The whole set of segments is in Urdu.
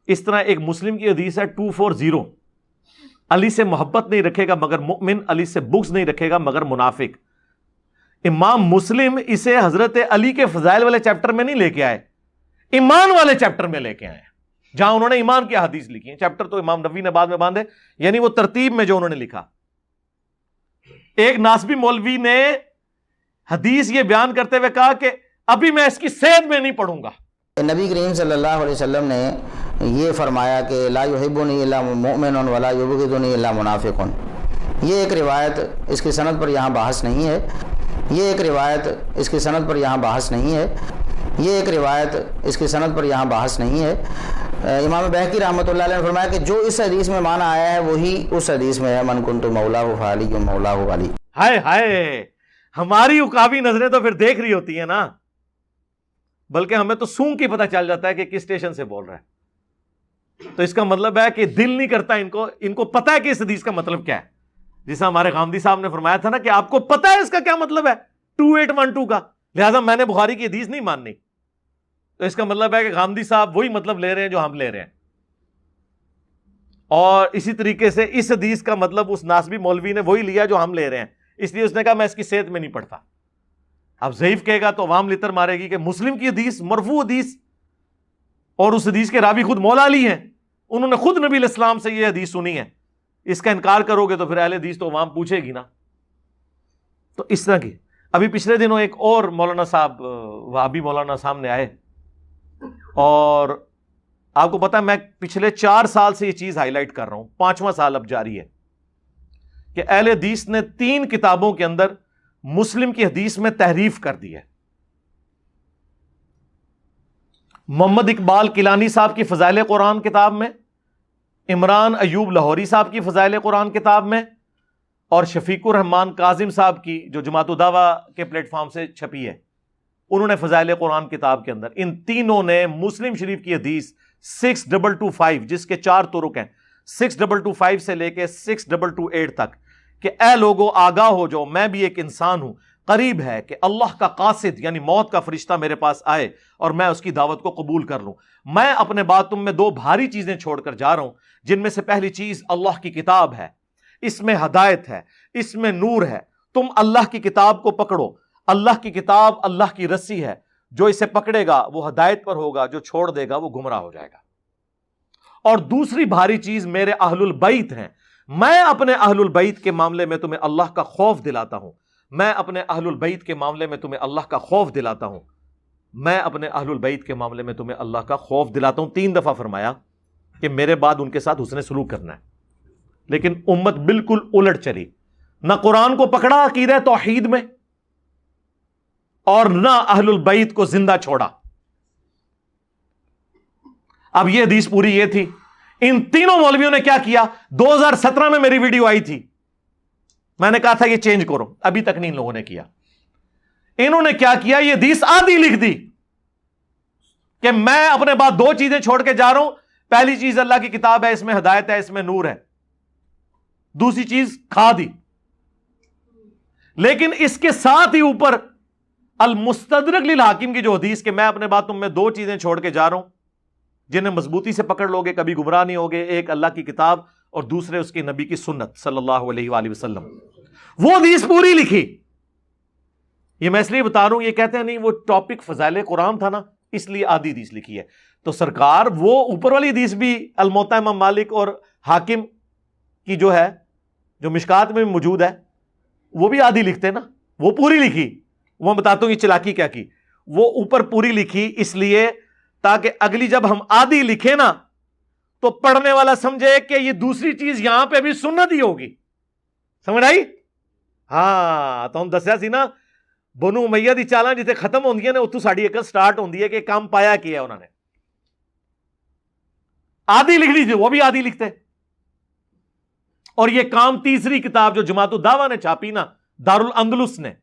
اس طرح ایک مسلم کی حدیث ہے 240، علی سے محبت نہیں رکھے گا مگر مؤمن، علی سے بغض نہیں رکھے گا مگر منافق۔ امام مسلم اسے حضرت علی کے فضائل والے چیپٹر میں نہیں لے کے آئے، ایمان والے چیپٹر میں لے کے آئے، جہاں انہوں نے ایمان کی حدیث لکھی ہے۔ چیپٹر تو امام نبوی نے بعد میں باندھے، یعنی وہ ترتیب میں جو انہوں نے لکھا۔ ایک ناسبی مولوی نے حدیث یہ بیان کرتے ہوئے کہا کہ ابھی میں اس کی صحت میں نہیں پڑھوں گا۔ نبی کریم صلی اللہ علیہ وسلم نے یہ فرمایا کہ لا یحبنی الا مؤمن ولا یبغضنی الا منافق۔ یہ ایک روایت، اس کی سند پر یہاں بحث نہیں ہے، یہ ایک روایت اس کی سند پر یہاں بحث نہیں ہے، یہ ایک روایت اس کی سند پر یہاں بحث نہیں ہے۔ امام بہقی رحمۃ اللہ علیہ نے فرمایا کہ جو اس حدیث میں معنی آیا ہے وہی اس حدیث میں ہے، من کنت مولاہ فعلی مولاہ علی۔ ہائے ہائے، ہماری عقابی نظریں تو پھر دیکھ رہی ہوتی ہیں نا، بلکہ ہمیں تو سونگ کی پتہ چل جاتا ہے کہ کس اسٹیشن سے بول رہا ہے۔ تو اس کا مطلب ہے کہ دل نہیں کرتا ان کو پتہ ہے کہ اس حدیث کا مطلب کیا ہے، جیسا ہمارے غامدی صاحب نے فرمایا تھا نا کہ آپ کو پتہ ہے اس کا کیا مطلب ہے 2812 کا، لہٰذا میں نے بخاری کی حدیث نہیں ماننی۔ تو اس کا مطلب ہے کہ غامدی صاحب وہی مطلب لے رہے ہیں جو ہم لے رہے ہیں، اور اسی طریقے سے اس حدیث کا مطلب اس ناسبی مولوی نے وہی لیا جو ہم لے رہے ہیں، اس لیے اس نے کہا میں اس کی صحت میں نہیں پڑھتا۔ اب ضعیف کہے گا تو عوام لتر مارے گی کہ مسلم کی حدیث مرفوع حدیث، اور اس حدیث کے راوی خود مولا علی ہیں، انہوں نے خود نبی علیہ السلام سے یہ حدیث سنی ہے، اس کا انکار کرو گے تو پھر اہل حدیث تو عوام پوچھے گی نا۔ تو اس طرح کی ابھی پچھلے دنوں ایک اور مولانا صاحب وہابی مولانا سامنے آئے، اور آپ کو پتا میں پچھلے 4 سال سے یہ چیز ہائی لائٹ کر رہا ہوں، 5واں سال اب جاری ہے کہ اہل حدیث نے 3 کتابوں کے اندر مسلم کی حدیث میں تحریف کر دی ہے۔ محمد اقبال کیلانی صاحب کی فضائل قرآن کتاب میں، عمران ایوب لاہوری صاحب کی فضائل قرآن کتاب میں، اور شفیق الرحمان کاظم صاحب کی جو جماعت الدعوہ کے پلیٹ فارم سے چھپی ہے، انہوں نے فضائل قرآن کتاب کے اندر ان تینوں نے مسلم شریف کی حدیث 6225 جس کے 4 طرق ہیں، 6225 سے لے کے 6228 تک، کہ اے لوگو آگاہ ہو جاؤ، میں بھی ایک انسان ہوں، قریب ہے کہ اللہ کا قاصد یعنی موت کا فرشتہ میرے پاس آئے اور میں اس کی دعوت کو قبول کر لوں۔ میں اپنے بعد تم میں 2 بھاری چیزیں چھوڑ کر جا رہا ہوں، جن میں سے پہلی چیز اللہ کی کتاب ہے، اس میں ہدایت ہے، اس میں نور ہے، تم اللہ کی کتاب کو پکڑو۔ اللہ کی کتاب اللہ کی رسی ہے، جو اسے پکڑے گا وہ ہدایت پر ہوگا، جو چھوڑ دے گا وہ گمراہ ہو جائے گا۔ اور دوسری بھاری چیز میرے اہل البیت ہیں، میں اپنے اہل البیت کے معاملے میں تمہیں اللہ کا خوف دلاتا ہوں، میں اپنے اہل البیت کے معاملے میں تمہیں اللہ کا خوف دلاتا ہوں، میں اپنے اہل البیت کے معاملے میں تمہیں اللہ کا خوف دلاتا ہوں۔ 3 دفعہ فرمایا کہ میرے بعد ان کے ساتھ حسن سلوک کرنا ہے، لیکن امت بالکل الٹ چلی، نہ قرآن کو پکڑا عقیدہ توحید میں، اور نہ اہل البیت کو زندہ چھوڑا۔ اب یہ حدیث پوری یہ تھی، ان تینوں مولویوں نے کیا کیا؟ 2017 میں میری ویڈیو آئی تھی، میں نے کہا تھا یہ چینج کرو، ابھی تک نہیں ان لوگوں نے کیا۔ انہوں نے کیا کیا؟ یہ حدیث آدھی لکھ دی کہ میں اپنے بعد 2 چیزیں چھوڑ کے جا رہا ہوں، پہلی چیز اللہ کی کتاب ہے، اس میں ہدایت ہے، اس میں نور ہے، دوسری چیز کھا دی۔ لیکن اس کے ساتھ ہی اوپر المستدرک للحاکم کی جو حدیث کہ میں اپنے بعد تم میں 2 چیزیں چھوڑ کے جا رہا ہوں جنہیں مضبوطی سے پکڑ لوگے کبھی گمراہ نہیں ہوگے، ایک اللہ کی کتاب اور دوسرے اس کے نبی کی سنت صلی اللہ علیہ وآلہ وسلم، وہ حدیث پوری لکھی۔ یہ میں اس لیے بتا رہا ہوں، یہ کہتے ہیں نہیں وہ ٹاپک فضائل قرآن تھا نا اس لیے آدھی حدیث لکھی ہے، تو سرکار وہ اوپر والی حدیث بھی الموطا امام مالک اور حاکم کی جو ہے جو مشکات میں موجود ہے وہ بھی آدھی لکھتے نا، وہ پوری لکھی۔ وہ بتاتا ہوں یہ چلاکی کیا کی، وہ اوپر پوری لکھی اس لیے تاکہ اگلی جب ہم آدھی لکھیں نا تو پڑھنے والا سمجھے کہ یہ دوسری چیز یہاں پہ بھی سنت ہی ہوگی۔ سمجھ آئی؟ ہاں تو ہم دسیا سی نا بنو امیہ دی چالاں جتنے ختم ہوندیاں نے اتو ساڈی عقل سٹارٹ ہوندی ہے کہ کام پایا کیا انہوں نے۔ آدھی لکھ لی تھی، وہ بھی آدھی لکھتے، اور یہ کام تیسری کتاب جو جماعت الدعوہ نے چھاپی نا، دارالاندلس نے،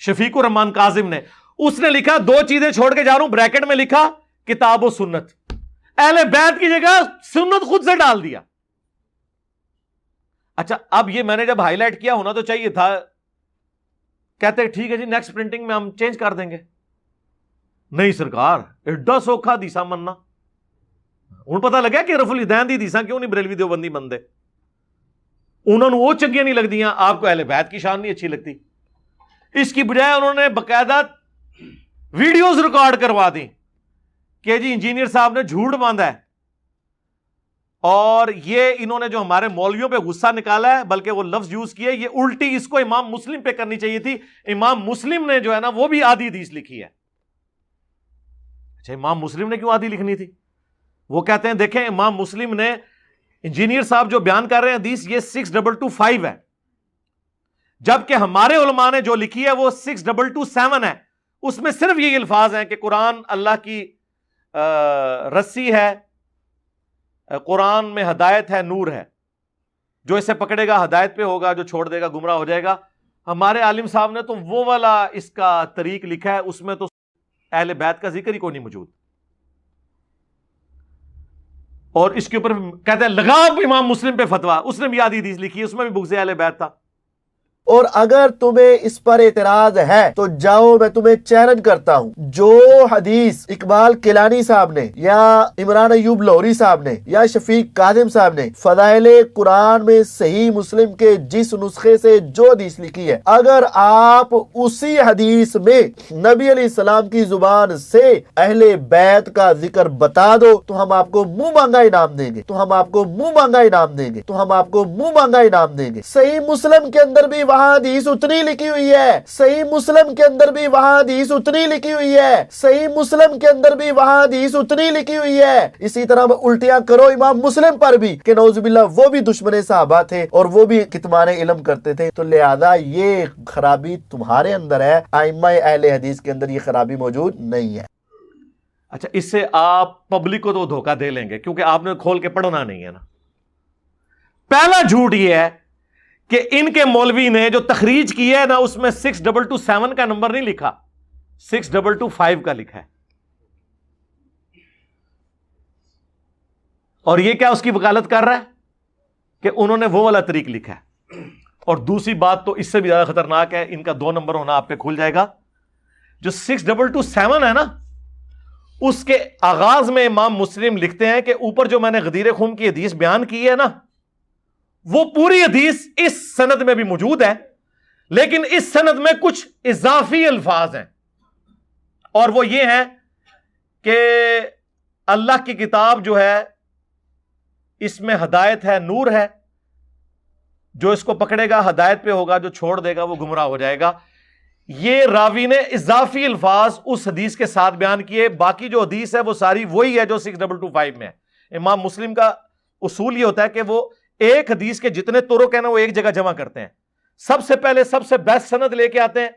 شفیق الرحمان کاظم نے، اس نے لکھا 2 چیزیں چھوڑ کے جا رہا ہوں، بریکٹ میں لکھا کتاب و سنت، اہل بیت کی جگہ سنت خود سے ڈال دیا۔ اچھا اب یہ میں نے جب ہائی لائٹ کیا ہونا تو چاہیے تھا، کہتے ٹھیک ہے جی نیکسٹ پرنٹنگ میں ہم چینج کر دیں گے، نہیں سرکار ایڈا سوکھا حدیثاں مننا. ہوں پتا لگا کہ رفع الیدین دی حدیثاں کیوں نہیں بریلوی دیوبندی منتے. انہوں نے وہ چنگیاں نہیں لگدیاں, آپ کو اہل بیت کی شان نہیں اچھی لگتی. اس کی بجائے انہوں نے باقاعدہ ویڈیوز ریکارڈ کروا دی کہ جی انجینئر صاحب نے جھوٹ باندھا ہے, اور یہ انہوں نے جو ہمارے مولویوں پہ غصہ نکالا ہے, بلکہ وہ لفظ یوز کیے, یہ الٹی اس کو امام مسلم پہ کرنی چاہیے تھی. امام مسلم نے جو ہے نا وہ بھی آدھی حدیث لکھی ہے. اچھا امام مسلم نے کیوں آدھی لکھنی تھی؟ وہ کہتے ہیں دیکھیں امام مسلم نے, انجینئر صاحب جو بیان کر رہے ہیں حدیث یہ 6225 ہے, جبکہ ہمارے علماء نے جو لکھی ہے وہ 6227 ہے. اس میں صرف یہ الفاظ ہیں کہ قرآن اللہ کی رسی ہے, قرآن میں ہدایت ہے, نور ہے, جو اسے پکڑے گا ہدایت پہ ہوگا, جو چھوڑ دے گا گمراہ ہو جائے گا. ہمارے عالم صاحب نے تو وہ والا اس کا طریق لکھا ہے, اس میں تو اہل بیت کا ذکر ہی کوئی نہیں موجود. اور اس کے اوپر کہتے ہیں لگا امام مسلم پہ فتویٰ, اس نے بھی آدھی حدیث لکھی ہے, اس میں بھی بغض اہل بیت تھا. اور اگر تمہیں اس پر اعتراض ہے تو جاؤ میں تمہیں چیلنج کرتا ہوں, جو حدیث اقبال کیلانی صاحب نے یا عمران ایوب لاہوری صاحب نے یا شفیق کاظم صاحب نے فضائل قرآن میں صحیح مسلم کے جس نسخے سے جو حدیث لکھی ہے, اگر آپ اسی حدیث میں نبی علیہ السلام کی زبان سے اہل بیت کا ذکر بتا دو تو ہم آپ کو منہ مانگا انعام دیں گے, تو ہم آپ کو منہ مانگا انعام دیں گے, تو ہم آپ کو منہ مانگا انعام دیں گے. صحیح مسلم کے اندر بھی وہاں حدیث اتنی لکھی ہوئی ہے, صحیح مسلم کے اندر بھی وہاں حدیث اتنی لکھی ہوئی ہے, صحیح مسلم کے اندر بھی وہاں حدیث اتنی لکھی ہوئی ہے. اسی طرح الٹیاں کرو امام مسلم پر بھی کہ نعوذ باللہ وہ بھی دشمن صحابہ تھے اور وہ بھی کتمان علم کرتے تھے. تو لہذا یہ خرابی تمہارے اندر ہے, ائمہ اہل حدیث کے اندر یہ خرابی موجود نہیں ہے. اچھا اس سے آپ پبلک کو تو دھوکہ دے لیں گے کیونکہ آپ نے کھول کے پڑھنا نہیں ہے نا. پہلا جھوٹ یہ ہے کہ ان کے مولوی نے جو تخریج کی ہے نا اس میں 6227 کا نمبر نہیں لکھا, 6225 کا لکھا ہے. اور یہ کیا اس کی وکالت کر رہا ہے کہ انہوں نے وہ والا طریق لکھا ہے. اور دوسری بات تو اس سے بھی زیادہ خطرناک ہے, ان کا 2 نمبر ہونا آپ پہ کھل جائے گا. جو 6227 ہے نا اس کے آغاز میں امام مسلم لکھتے ہیں کہ اوپر جو میں نے غدیر خم کی حدیث بیان کی ہے نا وہ پوری حدیث اس سند میں بھی موجود ہے, لیکن اس سند میں کچھ اضافی الفاظ ہیں, اور وہ یہ ہیں کہ اللہ کی کتاب جو ہے اس میں ہدایت ہے, نور ہے, جو اس کو پکڑے گا ہدایت پہ ہوگا, جو چھوڑ دے گا وہ گمراہ ہو جائے گا. یہ راوی نے اضافی الفاظ اس حدیث کے ساتھ بیان کیے. باقی جو حدیث ہے وہ ساری وہی ہے جو 6225 میں ہے. امام مسلم کا اصول یہ ہوتا ہے کہ وہ ایک حدیث کے جتنے طرق ہیں نا وہ ایک جگہ جمع کرتے ہیں. سب سے پہلے سب سے بیسٹ سند لے کے آتے ہیں,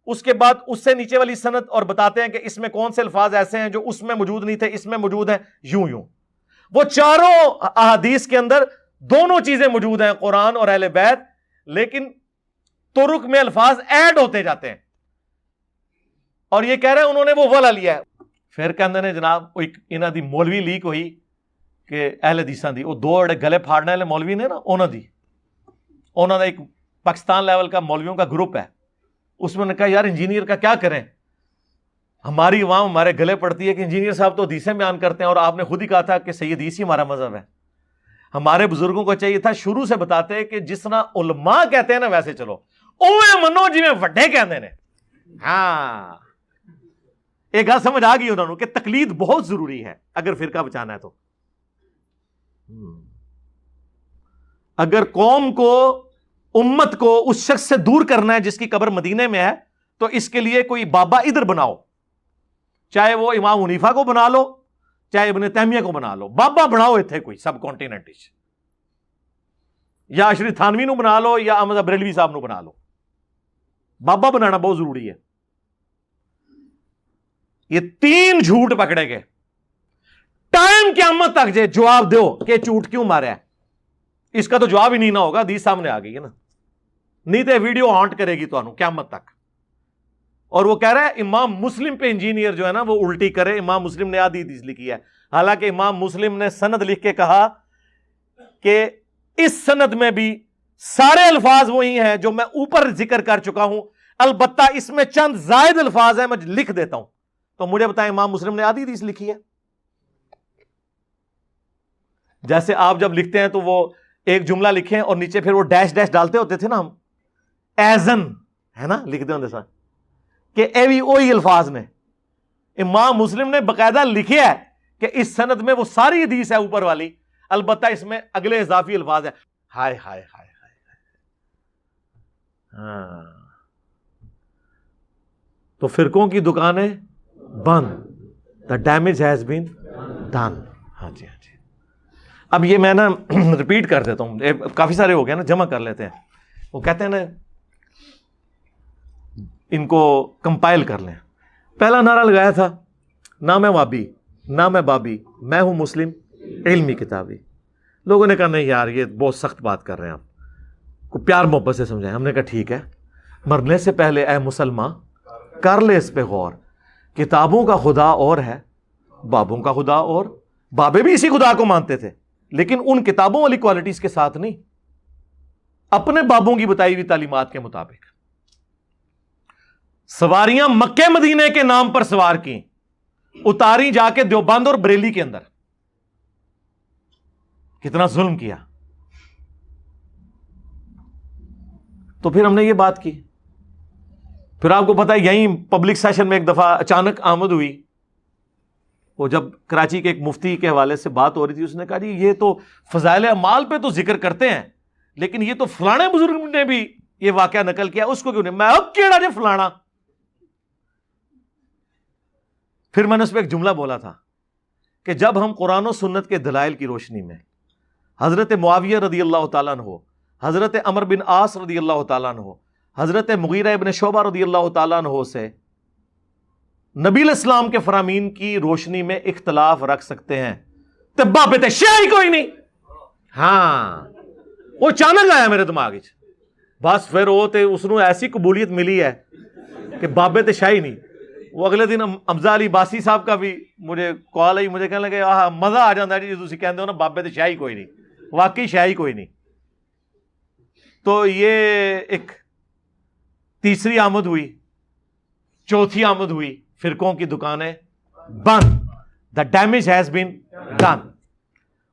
اس کے بعد اس سے نیچے والی سند اور بتاتے ہیں کہ اس میں کون سے الفاظ ایسے ہیں جو اس میں موجود نہیں تھے, اس میں موجود ہیں, یوں. وہ چاروں احادیث کے اندر دونوں چیزیں موجود ہیں, قرآن اور اہل بیت, لیکن طرق میں الفاظ ایڈ ہوتے جاتے ہیں. اور یہ کہہ رہے ہیں انہوں نے وہ والا لیا ہے. پھر کہندے نے جناب انہاں دی مولوی لیک ہوئی کہ اہل حدیثاں دی, وہ 2 گلے پھاڑنے والے مولوی نے نا انہوں نے ایک پاکستان لیول کا مولویوں کا گروپ ہے, اس میں نے کہا یار انجینئر کا کیا کریں, ہماری عوام ہمارے گلے پڑتی ہے کہ انجینئر صاحب تو حدیثیں بیان کرتے ہیں, اور آپ نے خود ہی کہا تھا کہ صحیح حدیث ہی ہمارا مذہب ہے. ہمارے بزرگوں کو چاہیے تھا شروع سے بتاتے کہ جس طرح علماء کہتے ہیں نا ویسے چلو, اوے منو جی میں وڈے کہندے نے. ہاں ایک گل سمجھ آ گئی انہوں نے کہ تقلید بہت ضروری ہے اگر فرقہ بچانا ہے. تو اگر قوم کو, امت کو اس شخص سے دور کرنا ہے جس کی قبر مدینے میں ہے, تو اس کے لیے کوئی بابا ادھر بناؤ, چاہے وہ امام حنیفہ کو بنا لو, چاہے ابن تیمیہ کو بنا لو, بابا بناؤ اتنے کوئی سب کانٹیننٹ, یا اشرف تھانوی نو بنا لو, یا احمد بریلوی صاحب نو بنا لو. بابا بنانا بہت ضروری ہے. یہ 3 جھوٹ پکڑے گئے, ٹائم قیامت تک جے جواب دو کہ جھوٹ کیوں مارا ہے, اس کا تو جواب ہی نہیں نہ ہوگا, حدیث سامنے آ گئی ہے نا, نہیں تو ویڈیو ہانٹ کرے گی تو قیامت تک. اور وہ کہہ رہا ہے امام مسلم پہ انجینئر جو ہے نا وہ الٹی کرے, امام مسلم نے آدھی حدیث لکھی ہے, حالانکہ امام مسلم نے سند لکھ کے کہا کہ اس سند میں بھی سارے الفاظ وہی ہیں جو میں اوپر ذکر کر چکا ہوں, البتہ اس میں چند زائد الفاظ ہیں, میں لکھ دیتا ہوں تو مجھے بتائیں امام مسلم نے آدھی حدیث لکھی ہے؟ جیسے آپ جب لکھتے ہیں تو وہ ایک جملہ لکھیں اور نیچے پھر وہ ڈیش ڈیش ڈالتے ہوتے تھے نا ہم، ایزن ہے نا لکھتے ہوتے سر کہ اے وی اوہی الفاظ نے. امام مسلم نے باقاعدہ لکھے ہے کہ اس سند میں وہ ساری حدیث ہے اوپر والی، البتہ اس میں اگلے اضافی الفاظ ہے. ہائے ہائے ہائے ہائے. ہاں تو فرقوں کی دکانیں بند. The damage has been done. ہاں جی ہاں جی. اب یہ میں نا ریپیٹ کر دیتا ہوں، کافی سارے ہو گئے نا، جمع کر لیتے ہیں. وہ کہتے ہیں نا ان کو کمپائل کر لیں. پہلا نعرہ لگایا تھا نہ میں وابی نہ میں بابی، میں ہوں مسلم علمی کتابی. لوگوں نے کہا نہیں یار یہ بہت سخت بات کر رہے ہیں آپ کو، پیار محبت سے سمجھائیں. ہم نے کہا ٹھیک ہے، مرنے سے پہلے اے مسلمان کر لے اس پہ غور. کتابوں کا خدا اور ہے، بابوں کا خدا اور. بابے بھی اسی خدا کو مانتے تھے لیکن ان کتابوں والی کوالٹیز کے ساتھ نہیں، اپنے بابوں کی بتائی ہوئی تعلیمات کے مطابق. سواریاں مکے مدینے کے نام پر سوار کی، اتاری جا کے دیوبند اور بریلی کے اندر. کتنا ظلم کیا. تو پھر ہم نے یہ بات کی. پھر آپ کو پتا ہے یہیں پبلک سیشن میں ایک دفعہ اچانک آمد ہوئی. وہ جب کراچی کے ایک مفتی کے حوالے سے بات ہو رہی تھی، اس نے کہا جی یہ تو فضائل اعمال پہ تو ذکر کرتے ہیں لیکن یہ تو فلانے بزرگ نے بھی یہ واقعہ نقل کیا، اس کو کیوں نہیں؟ میں اب کیڑا جے فلانا. پھر میں نے اس پہ ایک جملہ بولا تھا کہ جب ہم قرآن و سنت کے دلائل کی روشنی میں حضرت معاویہ رضی اللہ تعالیٰ عنہ، حضرت عمر بن عاص رضی اللہ تعالیٰ عنہ، حضرت مغیرہ ابن شعبہ رضی اللہ تعالیٰ عنہ سے نبی الاسلام کے فرامین کی روشنی میں اختلاف رکھ سکتے ہیں تو بابے تے شیعی کوئی نہیں. ہاں وہ اچانک آیا میرے دماغ وچ، بس پھر وہ تے اس نو ایسی قبولیت ملی ہے کہ بابے تے شیعی نہیں. وہ اگلے دن حمزہ علی باسی صاحب کا بھی مجھے کال آئی، مجھے کہنے لگے آہا مزہ آ جاتا ہے جی تسی کہندے ہو نا بابے تے شیعی کوئی نہیں. واقعی شیعی کوئی نہیں. تو یہ ایک تیسری آمد ہوئی. چوتھی آمد ہوئی، فرقوں کی دکانیں بند. The damage has been done.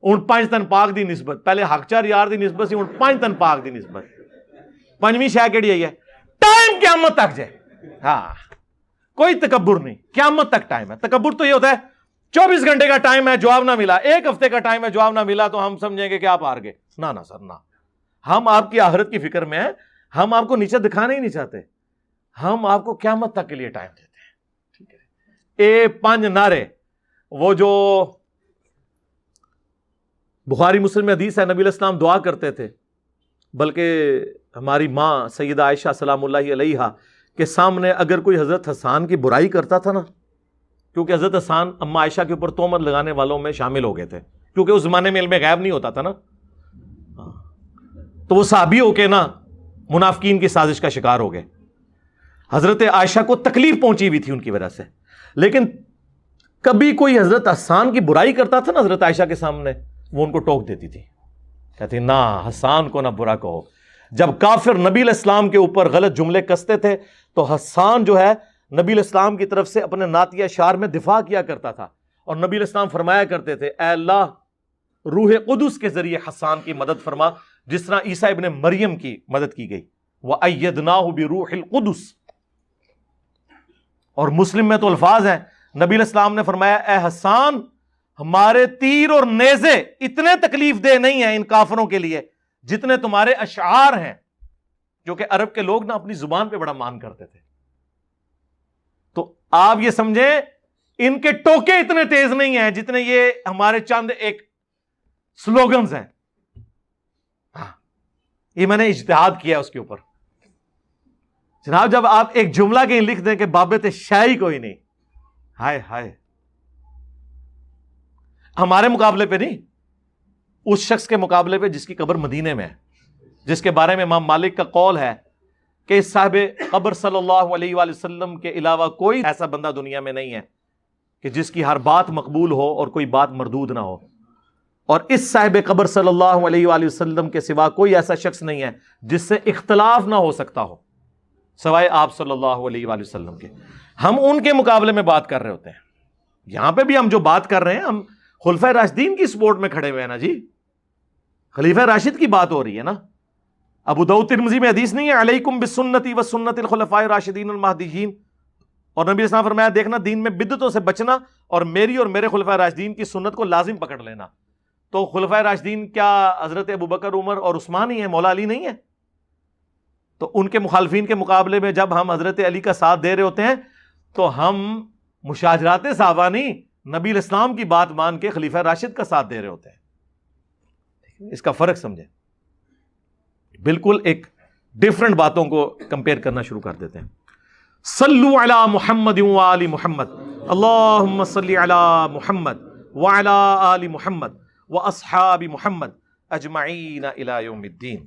ہن 5 تن پاک دی نسبت، پہلے حق چار یار دی نسبت سی، ہن 5 تن پاک دی نسبت. پنجویں شے کیڑی ہے؟ ٹائم قیامت تک جائے. ہاں کوئی تکبر نہیں، قیامت تک ٹائم ہے. تکبر تو یہ ہوتا ہے 24 گھنٹے کا ٹائم ہے، جواب نہ ملا، 1 ہفتے کا ٹائم ہے، جواب نہ ملا تو ہم سمجھیں گے کہ آپ ہار گئے. نہ سر نہ، ہم آپ کی آخرت کی فکر میں ہیں. ہم آپ کو نیچے دکھانا ہی نہیں چاہتے، ہم آپ کو قیامت تک کے لیے ٹائم دیتے ہیں. ٹھیک ہے. اے 5 نعرے، وہ جو بخاری مسلم میں حدیث ہے، نبی علیہ السلام دعا کرتے تھے، بلکہ ہماری ماں سیدہ عائشہ سلام اللہ علیہا کے سامنے اگر کوئی حضرت حسان کی برائی کرتا تھا نا، کیونکہ حضرت حسان اما عائشہ کے اوپر تہمت لگانے والوں میں شامل ہو گئے تھے، کیونکہ اس زمانے میں علم غیب نہیں ہوتا تھا نا، تو وہ صحابی ہو کے نا منافقین کی سازش کا شکار ہو گئے. حضرت عائشہ کو تکلیف پہنچی ہوئی تھی ان کی وجہ سے. لیکن کبھی کوئی حضرت حسان کی برائی کرتا تھا نا حضرت عائشہ کے سامنے، وہ ان کو ٹوک دیتی تھی، کہتی نہ حسان کو نہ برا کہو. جب کافر نبی علیہ السلام کے اوپر غلط جملے کستے تھے تو حسان جو ہے نبی علیہ السلام کی طرف سے اپنے نعتیہ اشعار میں دفاع کیا کرتا تھا، اور نبی علیہ السلام فرمایا کرتے تھے اے اللہ روح قدس کے ذریعے حسان کی مدد فرما، جس طرح عیسیٰ ابن مریم کی مدد کی گئی. وَأَيَّدْنَاهُ بِرُوحِ الْقُدُسِ. اور مسلم میں تو الفاظ ہیں، نبی علیہ السلام نے فرمایا اے حسان ہمارے تیر اور نیزے اتنے تکلیف دہ نہیں ہیں ان کافروں کے لیے جتنے تمہارے اشعار ہیں، جو کہ عرب کے لوگ نا اپنی زبان پہ بڑا مان کرتے تھے. تو آپ یہ سمجھیں ان کے ٹوکے اتنے تیز نہیں ہیں جتنے یہ ہمارے چند ایک سلوگنز ہیں. ہاں یہ میں نے اجتہاد کیا اس کے اوپر. جناب جب آپ ایک جملہ کہیں لکھ دیں کہ بابت شیعی کوئی نہیں، ہائے ہائے، ہمارے مقابلے پہ نہیں، اس شخص کے مقابلے پہ جس کی قبر مدینے میں ہے، جس کے بارے میں امام مالک کا قول ہے کہ اس صاحب قبر صلی اللہ علیہ وآلہ وسلم کے علاوہ کوئی ایسا بندہ دنیا میں نہیں ہے کہ جس کی ہر بات مقبول ہو اور کوئی بات مردود نہ ہو، اور اس صاحب قبر صلی اللہ علیہ وآلہ وسلم کے سوا کوئی ایسا شخص نہیں ہے جس سے اختلاف نہ ہو سکتا ہو سوائے آپ صلی اللہ علیہ وآلہ وسلم کے. ہم ان کے مقابلے میں بات کر رہے ہوتے ہیں. یہاں پہ بھی ہم جو بات کر رہے ہیں ہم خلفائے راشدین کی سپورٹ میں کھڑے ہوئے ہیں نا جی. خلیفہ راشد کی بات ہو رہی ہے نا. ابو داؤد ترمذی میں حدیث نہیں ہے علیکم بسنتی و سنت الخلفاء الراشدین المہدیین, اور نبی اسلام فرمایا دیکھنا دین میں بدعتوں سے بچنا اور میری اور میرے خلفائے راشدین کی سنت کو لازم پکڑ لینا. تو خلفائے راشدین کیا حضرت ابوبکر, عمر اور عثمان ہی ہیں, مولا علی نہیں ہے؟ تو ان کے مخالفین کے مقابلے میں جب ہم حضرت علی کا ساتھ دے رہے ہوتے ہیں تو ہم مشاجرات صحابہ نہیں, نبی الاسلام کی بات مان کے خلیفہ راشد کا ساتھ دے رہے ہوتے ہیں. اس کا فرق سمجھیں. بالکل ایک ڈفرنٹ باتوں کو کمپیئر کرنا شروع کر دیتے ہیں. صلو علی محمد و آل محمد, اللہم صلی علی محمد وعلی آل محمد و اصحاب محمد اجمعین الی یوم الدین.